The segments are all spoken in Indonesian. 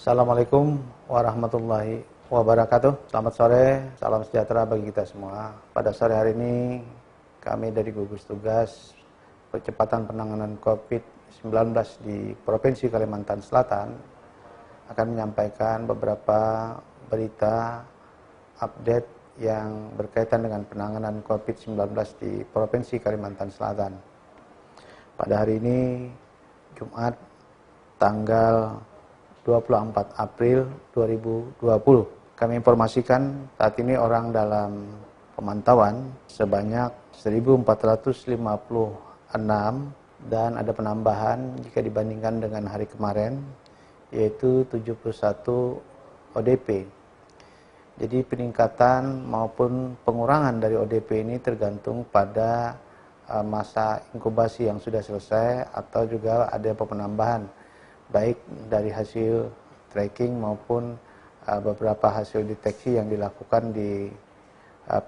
Assalamualaikum warahmatullahi wabarakatuh. Selamat sore, salam sejahtera bagi kita semua. Pada sore hari ini, kami dari gugus tugas percepatan penanganan COVID-19 di Provinsi Kalimantan Selatan akan menyampaikan beberapa berita update yang berkaitan dengan penanganan COVID-19 di Provinsi Kalimantan Selatan. Pada hari ini, Jumat, tanggal 24 April 2020. Kami informasikan saat ini orang dalam pemantauan sebanyak 1.456 dan ada penambahan jika dibandingkan dengan hari kemarin yaitu 71 ODP. Jadi peningkatan maupun pengurangan dari ODP ini tergantung pada masa inkubasi yang sudah selesai atau juga ada penambahan baik dari hasil tracking maupun beberapa hasil deteksi yang dilakukan di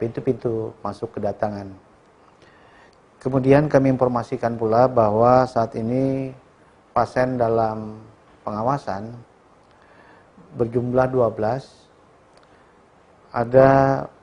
pintu-pintu masuk kedatangan. Kemudian kami informasikan pula bahwa saat ini pasien dalam pengawasan berjumlah 12, ada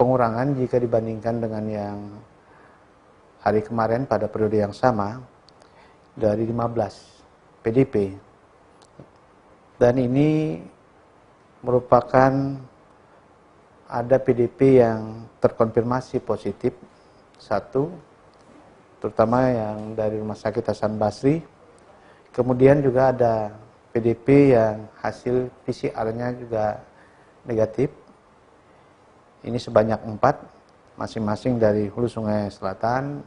pengurangan jika dibandingkan dengan yang hari kemarin pada periode yang sama dari 15 PDP. Dan ini merupakan ada PDP yang terkonfirmasi positif, satu, terutama yang dari Rumah Sakit Hasan Basri. Kemudian juga ada PDP yang hasil PCR-nya juga negatif. Ini sebanyak 4, masing-masing dari Hulu Sungai Selatan,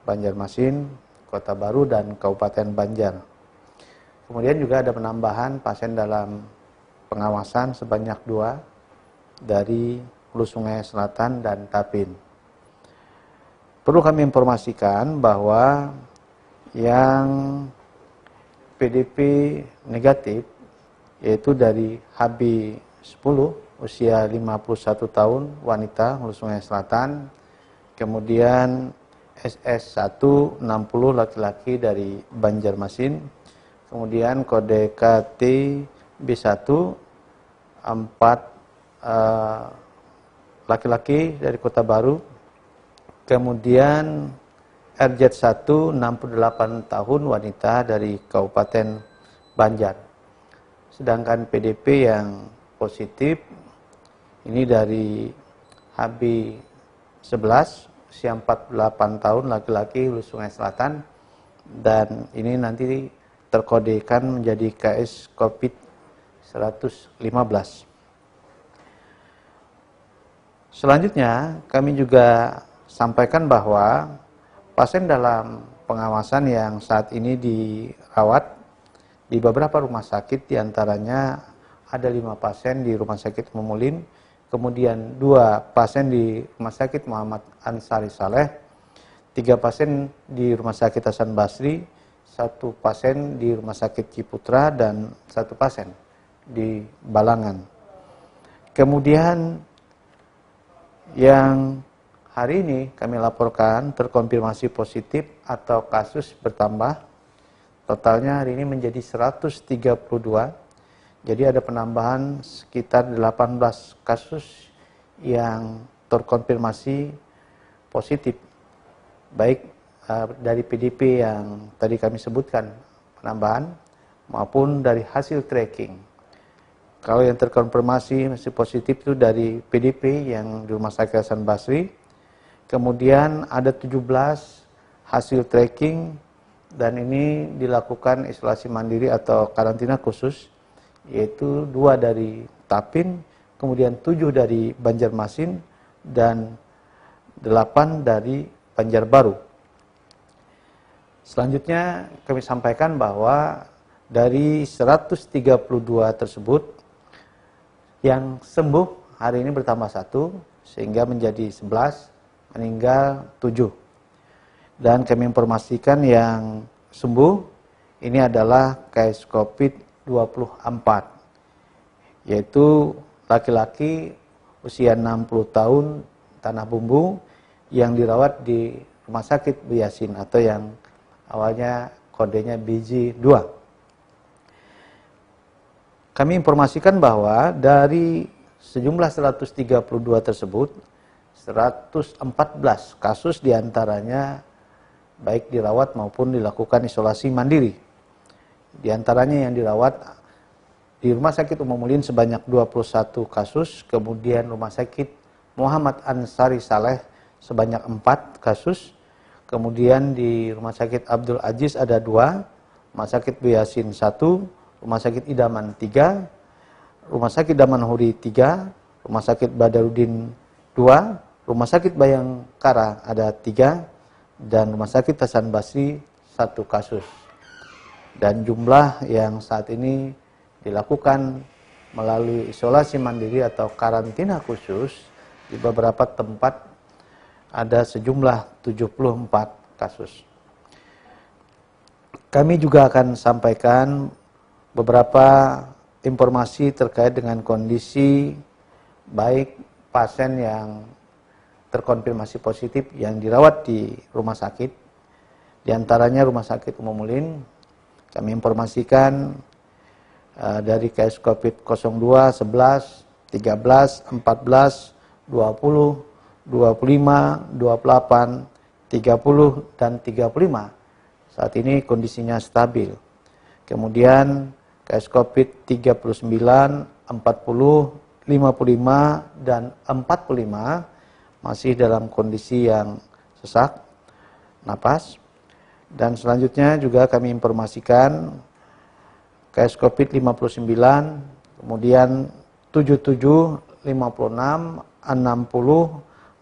Banjarmasin, Kota Baru, dan Kabupaten Banjar. Kemudian juga ada penambahan pasien dalam pengawasan sebanyak 2 dari Hulu Sungai Selatan dan Tapin. Perlu kami informasikan bahwa yang PDP negatif yaitu dari HB10 usia 51 tahun wanita Hulu Sungai Selatan, kemudian SS1 60 laki-laki dari Banjarmasin, kemudian kode KT B1 4 laki-laki dari Kota Baru, kemudian RZ1 68 tahun wanita dari Kabupaten Banjar. Sedangkan PDP yang positif ini dari HB11 usia 48 tahun laki-laki Hulu Sungai Selatan, dan ini nanti terkodekan menjadi KS COVID 115. Selanjutnya kami juga sampaikan bahwa pasien dalam pengawasan yang saat ini dirawat di beberapa rumah sakit, diantaranya ada 5 pasien di Rumah Sakit Memulin, kemudian 2 pasien di Rumah Sakit Muhammad Ansari Saleh, 3 pasien di Rumah Sakit Hasan Basri, 1 pasien di Rumah Sakit Ciputra, dan 1 pasien di Balangan. Kemudian yang hari ini kami laporkan terkonfirmasi positif atau kasus bertambah, totalnya hari ini menjadi 132. Jadi ada penambahan sekitar 18 kasus yang terkonfirmasi positif, baik dari PDP yang tadi kami sebutkan penambahan maupun dari hasil tracking. Kalau yang terkonfirmasi masih positif itu dari PDP yang di Rumah Sakit Hasan Basri, kemudian ada 17 hasil tracking dan ini dilakukan isolasi mandiri atau karantina khusus, yaitu 2 dari Tapin, kemudian 7 dari Banjarmasin dan 8 dari Banjarbaru. Selanjutnya kami sampaikan bahwa dari 132 tersebut yang sembuh hari ini bertambah 1 sehingga menjadi 11, meninggal 7. Dan kami informasikan yang sembuh ini adalah case COVID-24, yaitu laki-laki usia 60 tahun Tanah Bumbu yang dirawat di Rumah Sakit Bu Yasin atau yang awalnya kodenya BJ2. kami informasikan bahwa dari sejumlah 132 tersebut, 114 kasus diantaranya baik dirawat maupun dilakukan isolasi mandiri. Di antaranya yang dirawat di Rumah Sakit Umum Ulin sebanyak 21 kasus, kemudian Rumah Sakit Muhammad Ansari Saleh sebanyak 4 kasus, kemudian di Rumah Sakit Abdul Aziz ada 2, Rumah Sakit Bu Yasin 1, Rumah Sakit Idaman 3, Rumah Sakit Damanhuri 3, Rumah Sakit Badarudin 2, Rumah Sakit Bayangkara ada 3, dan Rumah Sakit Hasan Basri 1 kasus. Dan jumlah yang saat ini dilakukan melalui isolasi mandiri atau karantina khusus di beberapa tempat ada sejumlah 74 kasus. Kami juga akan sampaikan beberapa informasi terkait dengan kondisi baik pasien yang terkonfirmasi positif yang dirawat di rumah sakit. Di antaranya Rumah Sakit Umum Ulin, kami informasikan dari case COVID 02, 11, 13, 14, 20, 25, 28, 30, dan 35. Saat ini kondisinya stabil. Kemudian case COVID 39, 40, 55, dan 45 masih dalam kondisi yang sesak napas. Dan selanjutnya juga kami informasikan case COVID 59, kemudian 77, 56, 60,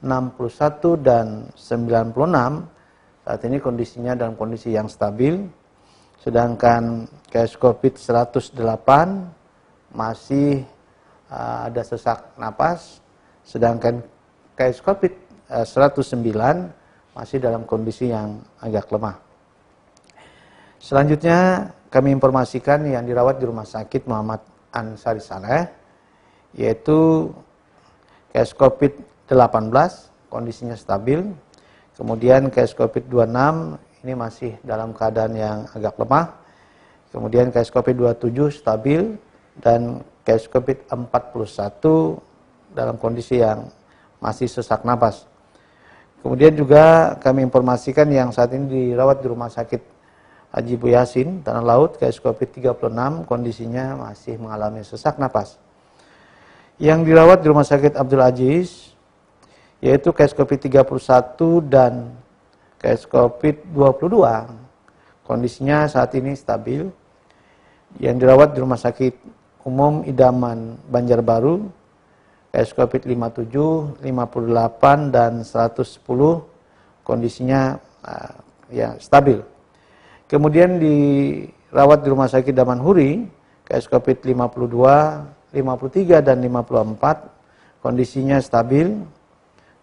61, dan 96. Saat ini kondisinya dalam kondisi yang stabil. Sedangkan case COVID 108 masih ada sesak napas. Sedangkan case COVID 109 masih dalam kondisi yang agak lemah. Selanjutnya kami informasikan yang dirawat di Rumah Sakit Muhammad Ansari Saleh, yaitu case COVID-18, kondisinya stabil. Kemudian case COVID-26, ini masih dalam keadaan yang agak lemah. Kemudian case COVID-27 stabil, dan case COVID-41 dalam kondisi yang masih sesak napas. Kemudian juga kami informasikan yang saat ini dirawat di Rumah Sakit Haji Bu Yasin, Tanah Laut, case COVID-36, kondisinya masih mengalami sesak napas. Yang dirawat di Rumah Sakit Abdul Aziz, yaitu case COVID-31 dan case COVID-22, kondisinya saat ini stabil. Yang dirawat di Rumah Sakit Umum Idaman Banjarbaru, case COVID-57, 58, dan 110, kondisinya ya stabil. Kemudian dirawat di Rumah Sakit Damanhuri, case COVID-52, 53, dan 54, kondisinya stabil.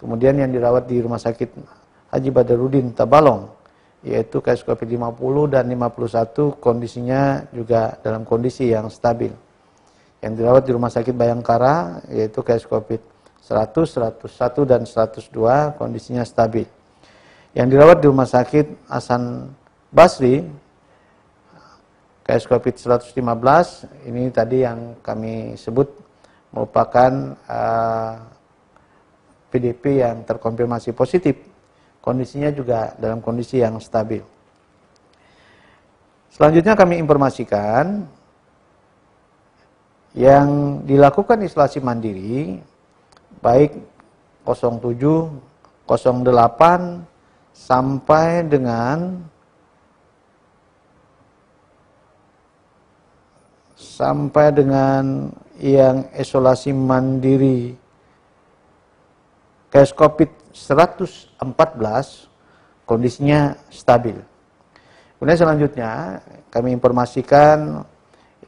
Kemudian yang dirawat di Rumah Sakit Haji Badarudin Tabalong, yaitu case COVID-50 dan 51, kondisinya juga dalam kondisi yang stabil. Yang dirawat di Rumah Sakit Bayangkara, yaitu case COVID-100, 101, dan 102, kondisinya stabil. Yang dirawat di Rumah Sakit Hasan Basri, case COVID-115, ini tadi yang kami sebut merupakan PDP yang terkonfirmasi positif. Kondisinya juga dalam kondisi yang stabil. Selanjutnya kami informasikan yang dilakukan isolasi mandiri, baik 07, 08, sampai dengan yang isolasi mandiri case COVID 114, kondisinya stabil. Kemudian selanjutnya kami informasikan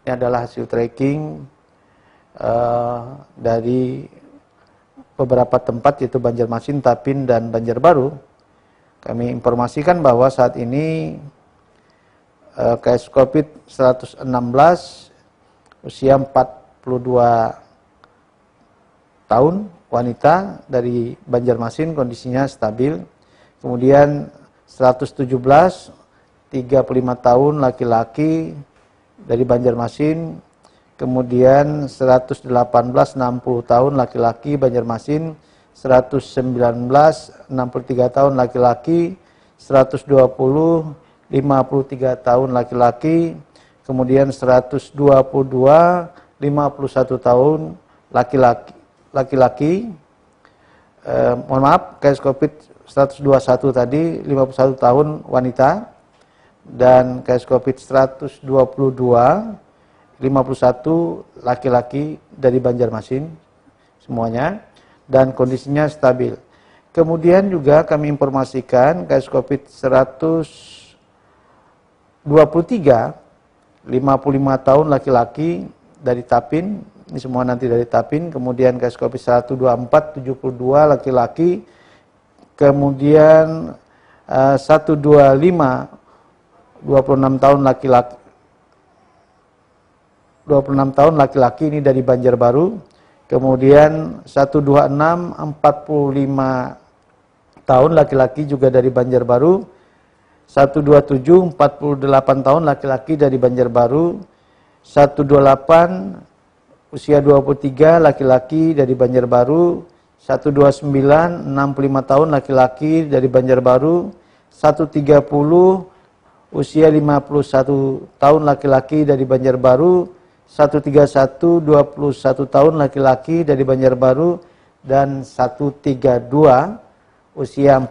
ini adalah hasil tracking dari beberapa tempat, yaitu Banjarmasin, Tapin, dan Banjarbaru. Kami informasikan bahwa saat ini case COVID 116 usia 42 tahun, wanita dari Banjarmasin, kondisinya stabil. Kemudian 117, 35 tahun, laki-laki dari Banjarmasin, kemudian 118 60 tahun laki-laki Banjarmasin, 119 63 tahun laki-laki, 120 53 tahun laki-laki, kemudian 122 51 tahun laki-laki. Mohon maaf, case COVID 121 tadi 51 tahun wanita, dan case COVID 122 51 laki-laki dari Banjarmasin semuanya, dan kondisinya stabil. Kemudian juga kami informasikan case COVID 123 55 tahun laki-laki dari Tapin, ini semua nanti dari Tapin. Kemudian case COVID 124 72 laki-laki, kemudian 125 26 tahun laki-laki, 26 tahun laki-laki, ini dari Banjarbaru. Kemudian 126 45 tahun laki-laki juga dari Banjarbaru. 127 48 tahun laki-laki dari Banjarbaru. 128 usia 23 laki-laki dari Banjarbaru. 129 65 tahun laki-laki dari Banjarbaru. 130 usia 51 tahun laki-laki dari Banjarbaru. 131 21 tahun laki-laki dari Banjarbaru, dan 132 usia 45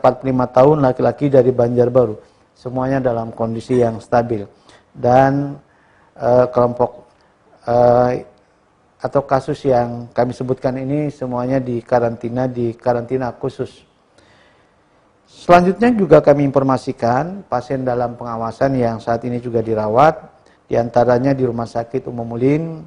tahun laki-laki dari Banjarbaru. Semuanya dalam kondisi yang stabil, dan kelompok atau kasus yang kami sebutkan ini semuanya di karantina khusus. Selanjutnya juga kami informasikan pasien dalam pengawasan yang saat ini juga dirawat, diantaranya di Rumah Sakit Umum Ulin,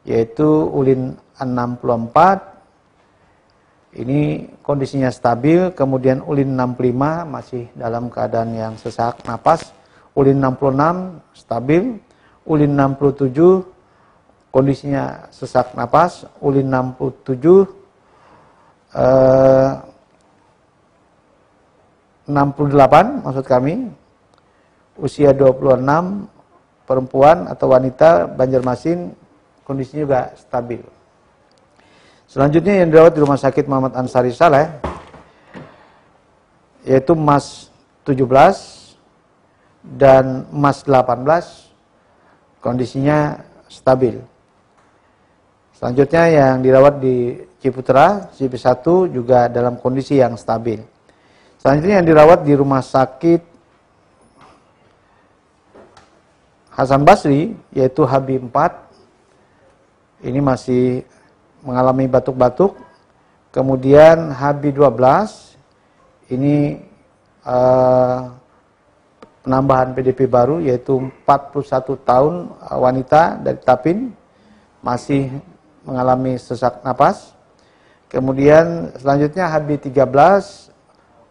yaitu Ulin 64, ini kondisinya stabil. Kemudian Ulin 65 masih dalam keadaan yang sesak napas. Ulin 66 stabil. Ulin 67 kondisinya sesak napas. Ulin 67 68 maksud kami, usia 26, perempuan atau wanita, Banjarmasin, kondisinya juga stabil. Selanjutnya yang dirawat di Rumah Sakit Muhammad Ansari Saleh, yaitu Mas 17 dan Mas 18, kondisinya stabil. Selanjutnya yang dirawat di Ciputra, CP1, juga dalam kondisi yang stabil. Selanjutnya yang dirawat di Rumah Sakit Hasan Basri, yaitu HB4, ini masih mengalami batuk-batuk. Kemudian HB12, ini penambahan PDP baru, yaitu 41 tahun wanita dari Tapin, masih mengalami sesak napas. Kemudian selanjutnya HB13,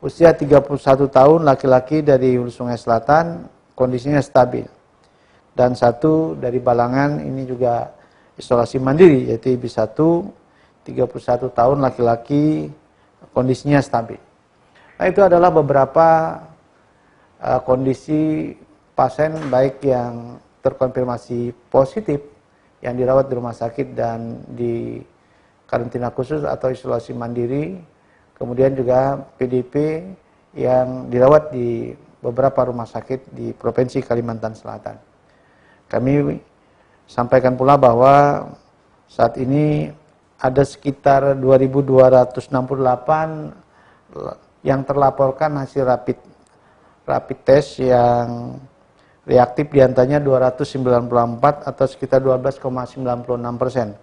usia 31 tahun laki-laki dari Hulu Sungai Selatan, kondisinya stabil. Dan satu dari Balangan, ini juga isolasi mandiri, yaitu IB1, 31 tahun laki-laki, kondisinya stabil. Nah, itu adalah beberapa kondisi pasien baik yang terkonfirmasi positif yang dirawat di rumah sakit dan di karantina khusus atau isolasi mandiri, kemudian juga PDP yang dirawat di beberapa rumah sakit di Provinsi Kalimantan Selatan. Kami sampaikan pula bahwa saat ini ada sekitar 2.268 yang terlaporkan hasil rapid test yang reaktif, diantaranya 294 atau sekitar 12,96%.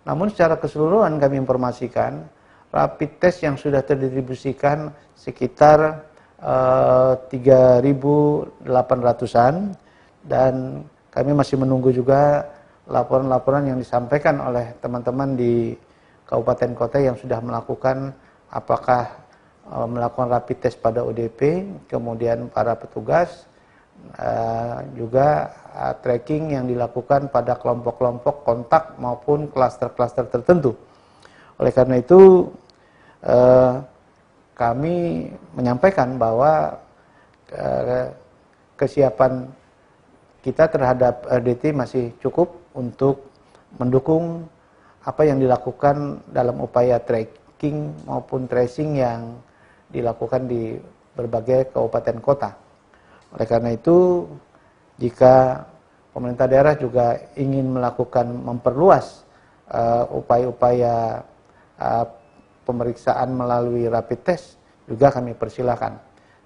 Namun secara keseluruhan kami informasikan rapid test yang sudah terdistribusikan sekitar 3.800-an, dan kami masih menunggu juga laporan-laporan yang disampaikan oleh teman-teman di kabupaten kota yang sudah melakukan, apakah melakukan rapid test pada ODP, kemudian para petugas, juga tracking yang dilakukan pada kelompok-kelompok kontak maupun klaster-klaster tertentu. Oleh karena itu, kami menyampaikan bahwa kesiapan kita terhadap RDT masih cukup untuk mendukung apa yang dilakukan dalam upaya tracking maupun tracing yang dilakukan di berbagai kabupaten kota. Oleh karena itu, jika pemerintah daerah juga ingin melakukan memperluas upaya-upaya pemeriksaan melalui rapid test, juga kami persilahkan.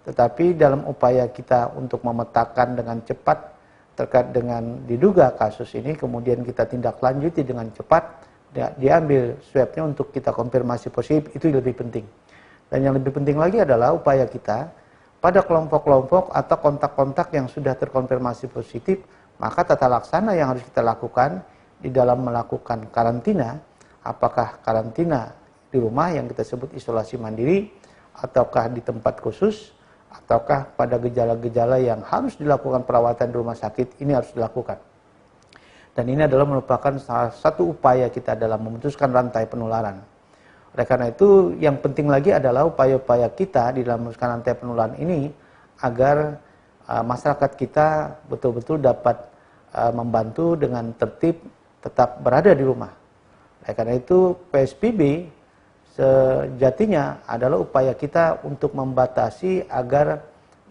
Tetapi dalam upaya kita untuk memetakan dengan cepat terkait dengan diduga kasus ini, kemudian kita tindak lanjuti dengan cepat, diambil swabnya untuk kita konfirmasi positif, itu lebih penting. Dan yang lebih penting lagi adalah upaya kita pada kelompok-kelompok atau kontak-kontak yang sudah terkonfirmasi positif, maka tata laksana yang harus kita lakukan di dalam melakukan karantina, apakah karantina di rumah yang kita sebut isolasi mandiri, ataukah di tempat khusus, ataukah pada gejala-gejala yang harus dilakukan perawatan di rumah sakit, ini harus dilakukan. Dan ini adalah merupakan salah satu upaya kita dalam memutuskan rantai penularan. Oleh karena itu, yang penting lagi adalah upaya-upaya kita di dalam memutuskan rantai penularan ini, agar masyarakat kita betul-betul dapat membantu dengan tertib tetap berada di rumah. Oleh karena itu, PSBB sejatinya adalah upaya kita untuk membatasi agar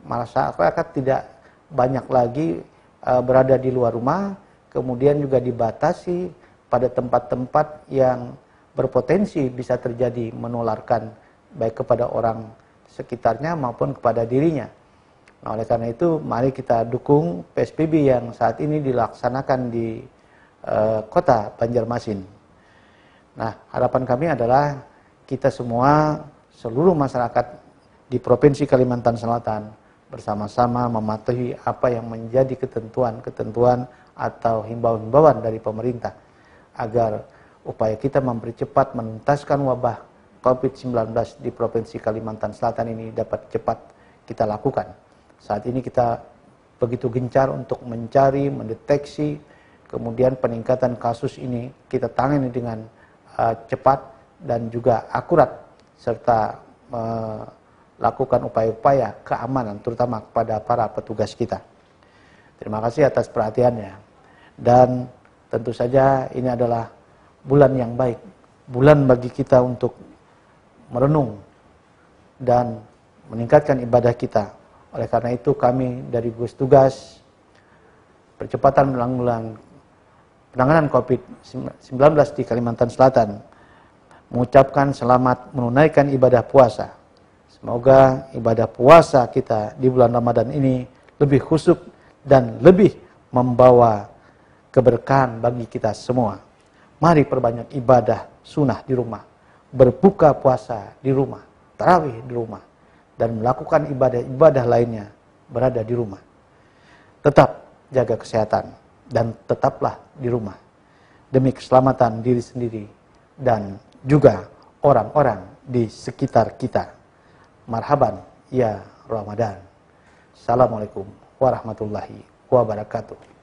masyarakat tidak banyak lagi berada di luar rumah, kemudian juga dibatasi pada tempat-tempat yang berpotensi bisa terjadi menularkan baik kepada orang sekitarnya maupun kepada dirinya. Nah, oleh karena itu, mari kita dukung PSBB yang saat ini dilaksanakan di kota Banjarmasin. Nah, harapan kami adalah kita semua, seluruh masyarakat di Provinsi Kalimantan Selatan bersama-sama mematuhi apa yang menjadi ketentuan-ketentuan atau himbauan-himbauan dari pemerintah, agar upaya kita mempercepat menuntaskan wabah COVID-19 di Provinsi Kalimantan Selatan ini dapat cepat kita lakukan. Saat ini kita begitu gencar untuk mencari, mendeteksi, kemudian peningkatan kasus ini kita tangani dengan cepat dan juga akurat, serta melakukan upaya-upaya keamanan terutama kepada para petugas kita. Terima kasih atas perhatiannya. Dan tentu saja ini adalah bulan yang baik, bulan bagi kita untuk merenung dan meningkatkan ibadah kita. Oleh karena itu, kami dari gugus tugas percepatan penanganan COVID-19 di Kalimantan Selatan mengucapkan selamat menunaikan ibadah puasa. Semoga ibadah puasa kita di bulan Ramadan ini lebih khusyuk dan lebih membawa keberkahan bagi kita semua. Mari perbanyak ibadah sunnah di rumah, berbuka puasa di rumah, tarawih di rumah, dan melakukan ibadah-ibadah lainnya berada di rumah. Tetap jaga kesehatan dan tetaplah di rumah demi keselamatan diri sendiri dan juga orang-orang di sekitar kita. Marhaban ya Ramadan. Assalamualaikum warahmatullahi wabarakatuh.